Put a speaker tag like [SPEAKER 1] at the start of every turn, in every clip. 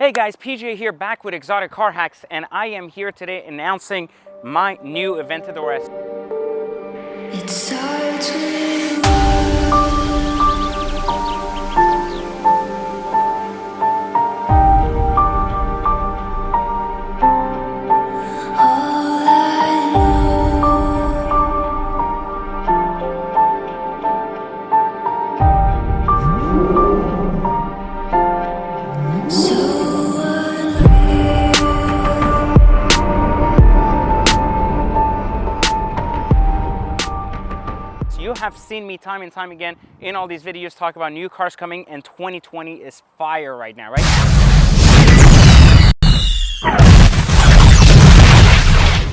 [SPEAKER 1] Hey guys, PJ here, back with Exotic Car Hacks, and I am here today announcing my new Aventador S.
[SPEAKER 2] It starts with all I know. So
[SPEAKER 1] You have seen me time and time again in all these videos talk about new cars coming, and 2020 is fire right now, right?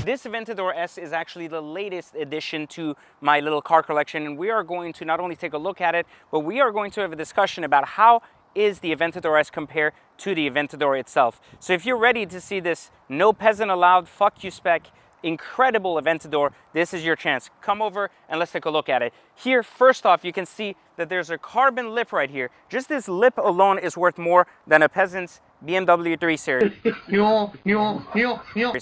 [SPEAKER 1] This Aventador S is actually the latest addition to my little car collection, and we are going to not only take a look at it, but we are going to have a discussion about how is the Aventador S compare to the Aventador itself. So if you're ready to see this no peasant allowed, fuck you spec, incredible Aventador, this is your chance. Come over and let's take a look at it. Here, first off, you can see that there's a carbon lip right here. Just this lip alone is worth more than a peasant's BMW 3 Series.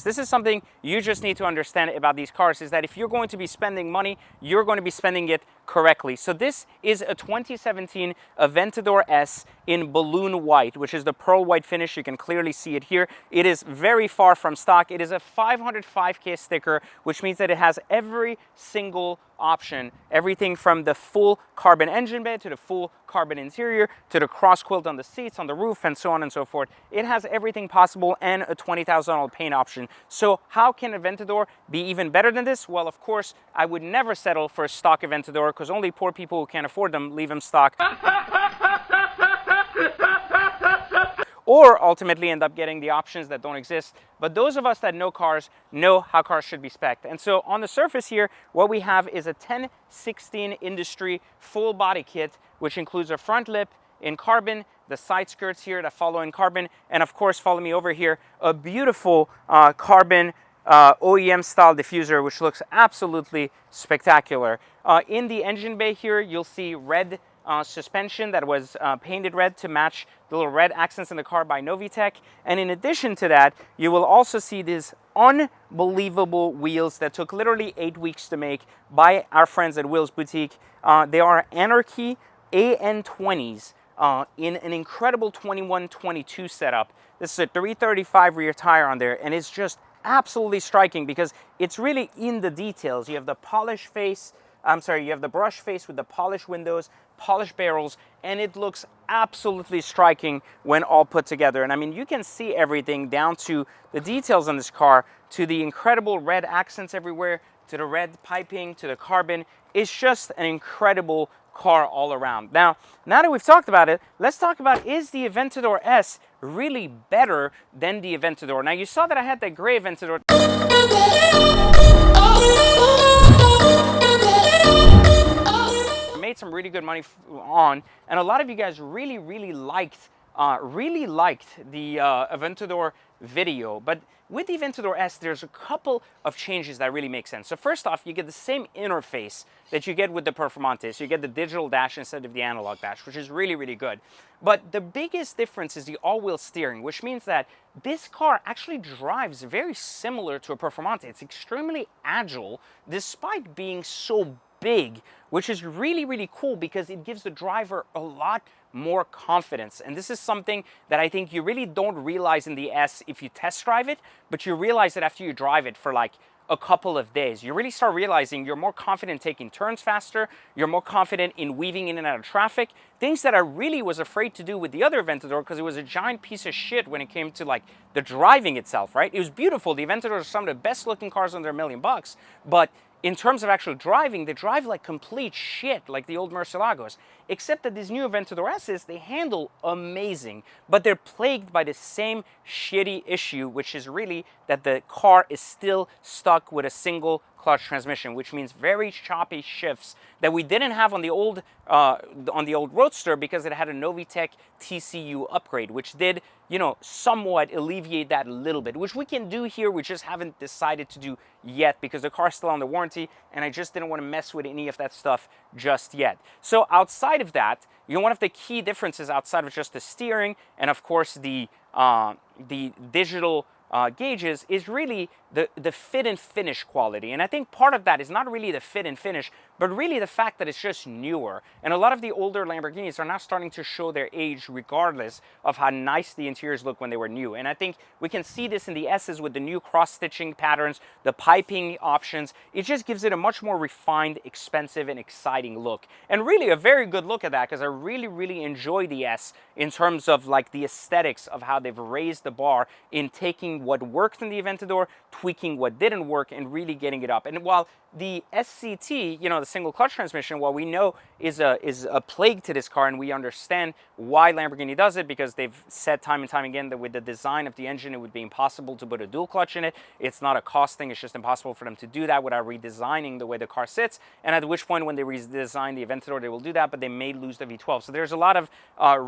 [SPEAKER 1] This is something you just need to understand about these cars, is that if you're going to be spending money, you're going to be spending it correctly. So this is a 2017 Aventador S in balloon white, which is the pearl white finish. You can clearly see it here. It is very far from stock. It is a 505K sticker, which means that it has every single option, everything from the full carbon engine bay to the full carbon interior to the cross quilt on the seats, on the roof, and so on and so forth. It has everything possible and a $20,000 paint option. So how can Aventador be even better than this? Well, of course, I would never settle for a stock Aventador, because only poor people who can't afford them leave them stock. Or ultimately end up getting the options that don't exist. But those of us that know cars know how cars should be spec'd. And so on the surface here, what we have is a 1016 Industry full body kit, which includes a front lip in carbon, the side skirts here that follow in carbon, and of course, follow me over here, a beautiful carbon OEM style diffuser, which looks absolutely spectacular. In the engine bay here, you'll see red suspension that was painted red to match the little red accents in the car by Novitec. And in addition to that, you will also see these unbelievable wheels that took literally 8 weeks to make by our friends at Wheels Boutique. They are Anarchy AN20s in an incredible 21-22 setup. This is a 335 rear tire on there, and it's just absolutely striking because it's really in the details. You have the polished face, you have the brush face with the polished windows, polished barrels, and it looks absolutely striking when all put together. And I mean, you can see everything down to the details on this car, to the incredible red accents everywhere, to the red piping, to the carbon. It's just an incredible car all around. Now that we've talked about it, let's talk about, is the Aventador S really better than the Aventador? Now you saw that I had that gray Aventador. Made some really good money on, and a lot of you guys really liked the Aventador video. But with the Aventador S, there's a couple of changes that really make sense. So first off, you get the same interface that you get with the Performante. So you get the digital dash instead of the analog dash, which is really good. But the biggest difference is the all-wheel steering, which means that this car actually drives very similar to a Performante. It's extremely agile despite being so big, which is really cool because it gives the driver a lot more confidence. And this is something that I think you really don't realize in the S if you test drive it, but you realize that after you drive it for like a couple of days, you really start realizing you're more confident taking turns faster, you're more confident in weaving in and out of traffic, things that I really was afraid to do with the other Aventador because it was a giant piece of shit when it came to like the driving itself, right? It was beautiful. The Aventador are some of the best looking cars under $1 million, but in terms of actual driving, they drive like complete shit, like the old Murcielagos. Except that these new Aventador S's, they handle amazing, but they're plagued by the same shitty issue, which is really that the car is still stuck with a single clutch transmission, which means very choppy shifts that we didn't have on the old Roadster because it had a Novitec TCU upgrade, which did, you know, somewhat alleviate that a little bit, which we can do here. We just haven't decided to do yet because the car's still under warranty, and I just didn't want to mess with any of that stuff just yet. So outside of that, you know, one of the key differences outside of just the steering and of course the the digital gauges is really the fit and finish quality. And I think part of that is not really the fit and finish, but really the fact that it's just newer. And a lot of the older Lamborghinis are now starting to show their age regardless of how nice the interiors look when they were new. And I think we can see this in the S's with the new cross-stitching patterns, the piping options. It just gives it a much more refined, expensive, and exciting look. And really a very good look at that, because I really, really enjoy the S in terms of like the aesthetics of how they've raised the bar in taking what worked in the Aventador, tweaking what didn't work, and really getting it up. And while the SCT, the single clutch transmission, while we know is a plague to this car, and we understand why Lamborghini does it, because they've said time and time again that with the design of the engine, it would be impossible to put a dual clutch in it. It's not a cost thing, it's just impossible for them to do that without redesigning the way the car sits. And at which point, when they redesign the Aventador, they will do that, but they may lose the V12. So there's a lot of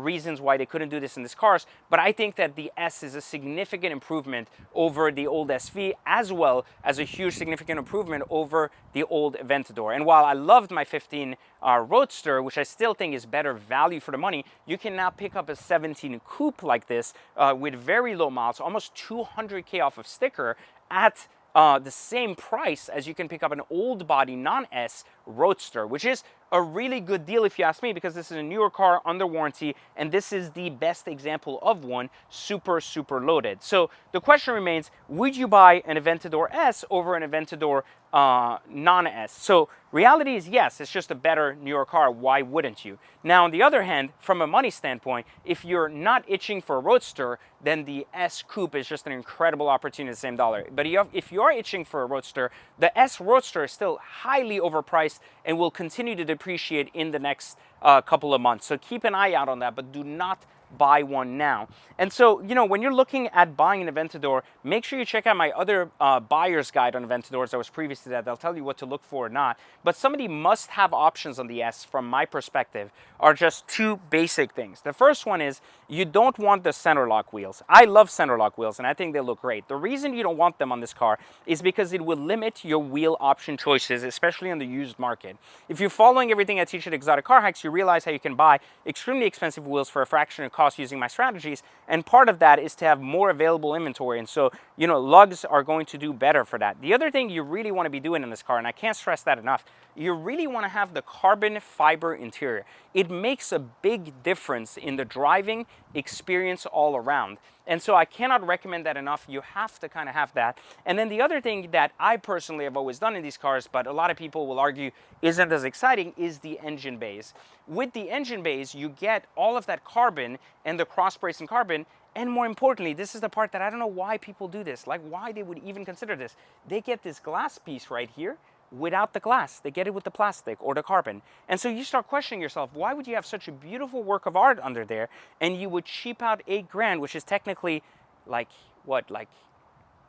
[SPEAKER 1] reasons why they couldn't do this in these cars, but I think that the S is a significant improvement over the old SV, as well as a huge significant improvement over the old Aventador. And while I loved my 15 Roadster, which I still think is better value for the money, you can now pick up a 17 coupe like this with very low miles, almost 200K off of sticker, at the same price as you can pick up an old body non-S Roadster, which is a really good deal if you ask me, because this is a newer car under warranty, and this is the best example of one, super, super loaded. So the question remains, would you buy an Aventador S over an Aventador non-S? So reality is yes, it's just a better, newer car. Why wouldn't you? Now, on the other hand, from a money standpoint, if you're not itching for a Roadster, then the S Coupe is just an incredible opportunity at the same dollar. But if you are itching for a Roadster, the S Roadster is still highly overpriced and will continue to depreciate in the next couple of months. So keep an eye out on that, but do not buy one now. And so, when you're looking at buying an Aventador, make sure you check out my other buyer's guide on Aventadors that was previous to that. They'll tell you what to look for or not. But some of the must-have options on the S, from my perspective, are just two basic things. The first one is you don't want the center lock wheels. I love center lock wheels, and I think they look great. The reason you don't want them on this car is because it will limit your wheel option choices, especially on the used market. If you're following everything I teach at Exotic Car Hacks, you realize how you can buy extremely expensive wheels for a fraction of cost using my strategies, and part of that is to have more available inventory. And so, lugs are going to do better for that. The other thing you really want to be doing in this car, and I can't stress that enough, you really want to have the carbon fiber interior. It makes a big difference in the driving experience all around. And so I cannot recommend that enough. You have to kind of have that. And then the other thing that I personally have always done in these cars, but a lot of people will argue isn't as exciting, is the engine bays. With the engine bays, you get all of that carbon and the cross brace and carbon. And more importantly, this is the part that I don't know why people do this, like why they would even consider this. They get this glass piece right here without the glass. They get it with the plastic or the carbon. And so you start questioning yourself, why would you have such a beautiful work of art under there and you would cheap out $8,000, which is technically like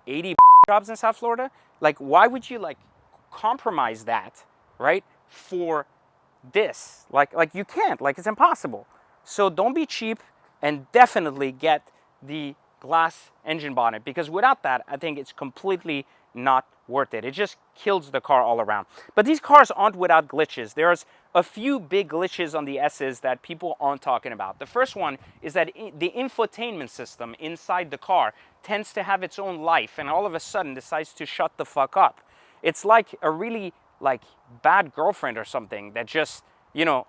[SPEAKER 1] 80 jobs in South Florida? Like, why would you compromise that, right, for this? Like you can't, it's impossible. So don't be cheap, and definitely get the glass engine bonnet, because without that, I think it's completely not worth it. It just kills the car all around. But these cars aren't without glitches. There's a few big glitches on the S's that people aren't talking about. The first one is that the infotainment system inside the car tends to have its own life, and all of a sudden decides to shut the fuck up. It's like a really bad girlfriend or something that just,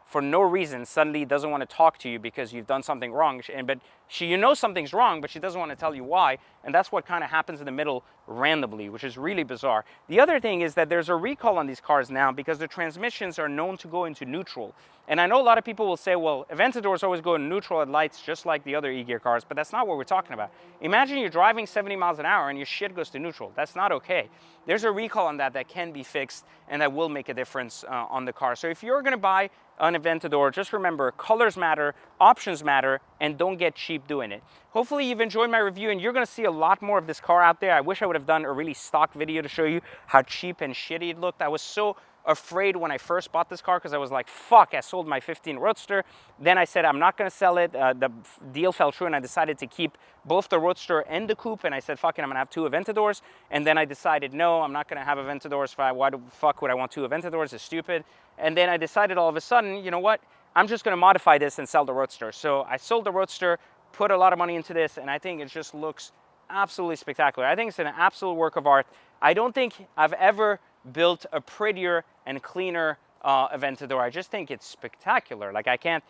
[SPEAKER 1] for no reason suddenly doesn't want to talk to you because you've done something wrong. But she, something's wrong, but she doesn't want to tell you why. And that's what kind of happens in the middle randomly, which is really bizarre. The other thing is that there's a recall on these cars now because the transmissions are known to go into neutral. And I know a lot of people will say, well, Aventadors always go in neutral at lights just like the other E-Gear cars, but that's not what we're talking about. Imagine you're driving 70 miles an hour and your shit goes to neutral. That's not okay. There's a recall on that can be fixed, and that will make a difference on the car. So if you're going to buy an Aventador, just remember, colors matter, options matter, and don't get cheap doing it. Hopefully you've enjoyed my review, and you're going to see a lot more of this car out there. I wish I would have done a really stock video to show you how cheap and shitty it looked. I was so afraid when I first bought this car because I was like, fuck, I sold my 15 Roadster. Then I said, I'm not going to sell it. The deal fell through, and I decided to keep both the Roadster and the Coupe, and I said, fuck it, I'm going to have two Aventadors. And then I decided, no, I'm not going to have Aventadors. Why the fuck would I want two Aventadors? It's stupid. And then I decided all of a sudden, you know what? I'm just going to modify this and sell the Roadster. So I sold the Roadster, put a lot of money into this, and I think it just looks absolutely spectacular. I think it's an absolute work of art. I don't think I've ever built a prettier and cleaner Aventador. I just think it's spectacular. Like I can't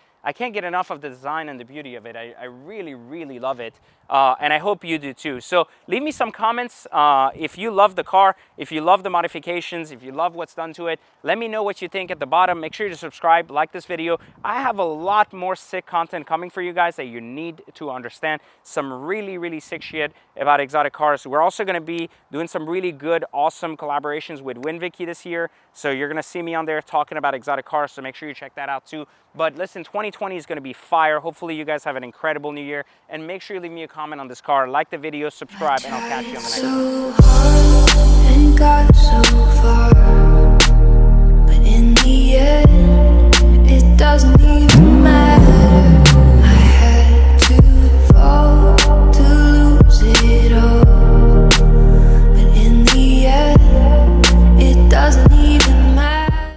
[SPEAKER 1] get enough of the design and the beauty of it. I really, really love it. And I hope you do too. So leave me some comments if you love the car, if you love the modifications, if you love what's done to it. Let me know what you think at the bottom. Make sure to subscribe, like this video. I have a lot more sick content coming for you guys that you need to understand. Some really, really sick shit about exotic cars. We're also going to be doing some really good, awesome collaborations with WinVicky this year. So you're going to see me on there talking about exotic cars. So make sure you check that out too. But listen, 2020 is going to be fire. Hopefully you guys have an incredible new year. And make sure you leave me a comment on this car. Like the video, subscribe, and I'll catch you on the next one.
[SPEAKER 2] So hard and got so far, but in the end, it doesn't even matter.